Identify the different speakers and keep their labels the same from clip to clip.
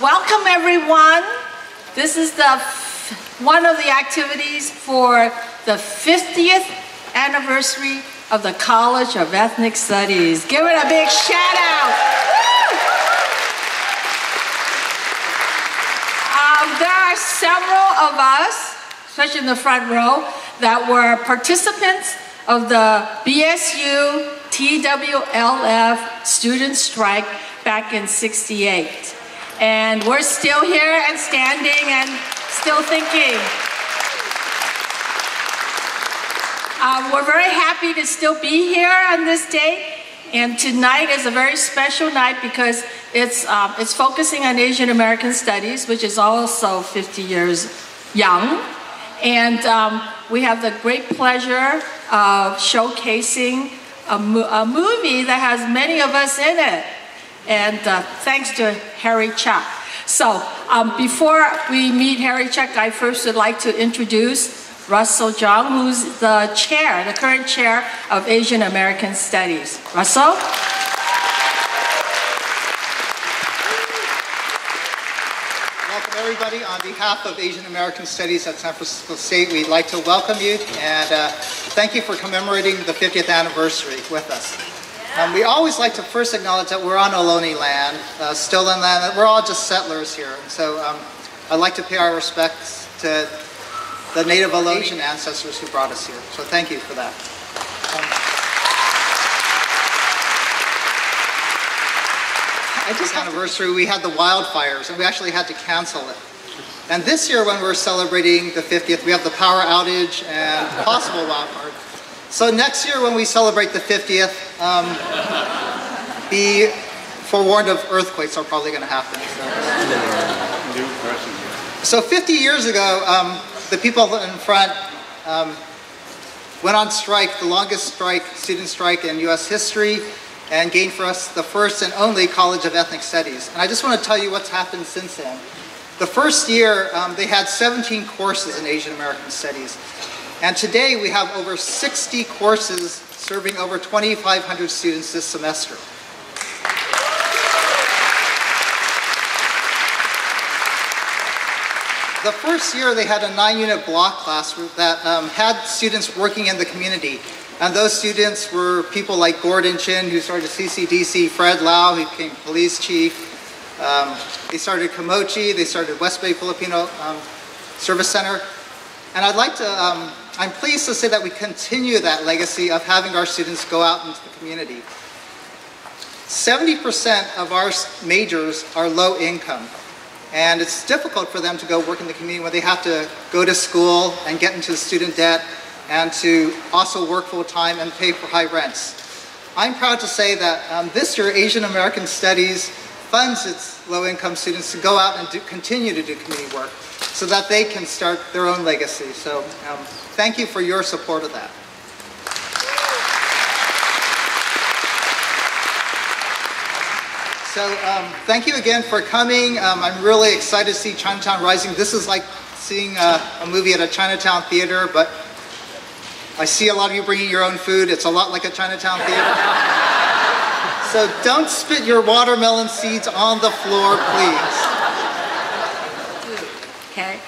Speaker 1: Welcome everyone. This is one of the activities for the 50th anniversary of the College of Ethnic Studies. Give it a big shout out. There are several of us, especially in the front row, that were participants of the BSU TWLF student strike back in '68. And we're still here and standing and still thinking. We're very happy to still be here on this day. And tonight is a very special night because it's focusing on Asian American Studies, which is also 50 years young. And we have the great pleasure of showcasing a movie that has many of us in it. And thanks to Harry Chuck. So before we meet Harry Chuck, I first would like to introduce Russell Jeung, who's the current chair of Asian American Studies. Russell?
Speaker 2: Welcome everybody. On behalf of Asian American Studies at San Francisco State, we'd like to welcome you and thank you for commemorating the 50th anniversary with us. We always like to first acknowledge that we're on Ohlone land, stolen land, that we're all just settlers here. So I'd like to pay our respects to the native Ohlone ancestors who brought us here. So thank you for that. At this anniversary, we had the wildfires, and we actually had to cancel it. And this year, when we're celebrating the 50th, we have the power outage and possible wildfire. So next year, when we celebrate the 50th, be forewarned of earthquakes are probably going to happen. So 50 years ago, the people in front went on strike, the longest strike, student strike in U.S. history, and gained for us the first and only College of Ethnic Studies. And I just want to tell you what's happened since then. The first year, they had 17 courses in Asian American Studies. And today, we have over 60 courses serving over 2,500 students this semester. The first year, they had a 9-unit block class that had students working in the community. And those students were people like Gordon Chin, who started CCDC, Fred Lau, who became police chief. They started Komochi, they started West Bay Filipino Service Center. And I'm pleased to say that we continue that legacy of having our students go out into the community. 70% of our majors are low income. And it's difficult for them to go work in the community when they have to go to school and get into student debt and to also work full time and pay for high rents. I'm proud to say that this year Asian American Studies funds its low income students to go out and continue to do community work so that they can start their own legacy. So thank you for your support of that. So thank you again for coming. I'm really excited to see Chinatown Rising. This is like seeing a movie at a Chinatown theater, but I see a lot of you bringing your own food. It's a lot like a Chinatown theater. So don't spit your watermelon seeds on the floor, please.
Speaker 1: Okay.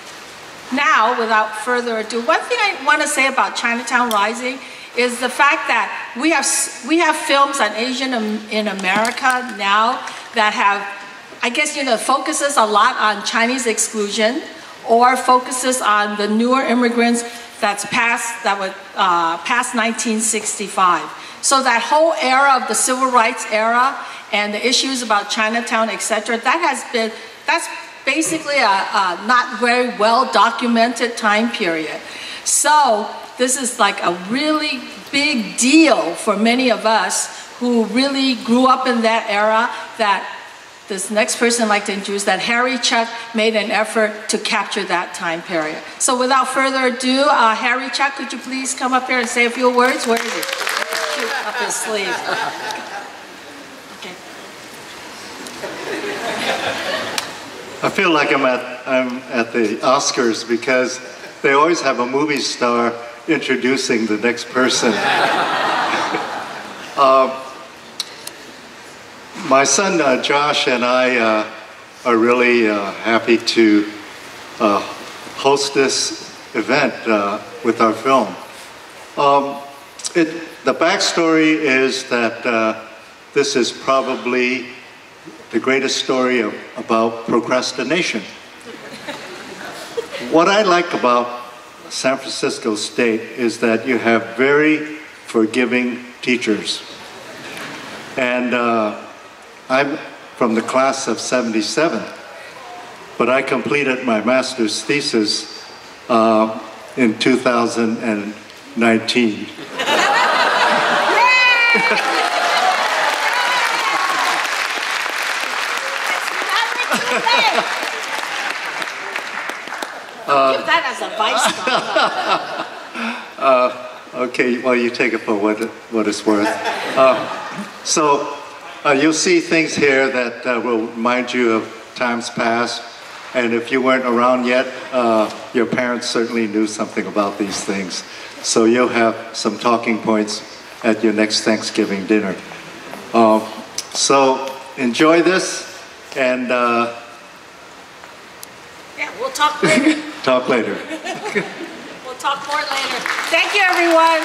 Speaker 1: Now, without further ado, one thing I want to say about Chinatown Rising is the fact that we have films on Asian in America now that have, I guess, focuses a lot on Chinese exclusion or focuses on the newer immigrants that were past 1965. So that whole era of the civil rights era and the issues about Chinatown, etc., that's basically a not very well documented time period. So this is like a really big deal for many of us who really grew up in that era, that this next person I'd like to introduce, that Harry Chuck made an effort to capture that time period. So without further ado, Harry Chuck, could you please come up here and say a few words? Where is he? Shoot up his sleeve. Okay.
Speaker 3: I feel like I'm at the Oscars because they always have a movie star introducing the next person. My son Josh and I are really happy to host this event with our film. The backstory is that this is probably the greatest story about procrastination. What I like about San Francisco State is that you have very forgiving teachers. And I'm from the class of '77, but I completed my master's thesis in 2019.
Speaker 1: Give that as advice.
Speaker 3: Okay, well, you take it for what it's worth. So you'll see things here that will remind you of times past. And if you weren't around yet, your parents certainly knew something about these things. So you'll have some talking points at your next Thanksgiving dinner. So enjoy this, and
Speaker 1: yeah, we'll talk later.
Speaker 3: Talk later.
Speaker 1: We'll talk more later. Thank you, everyone.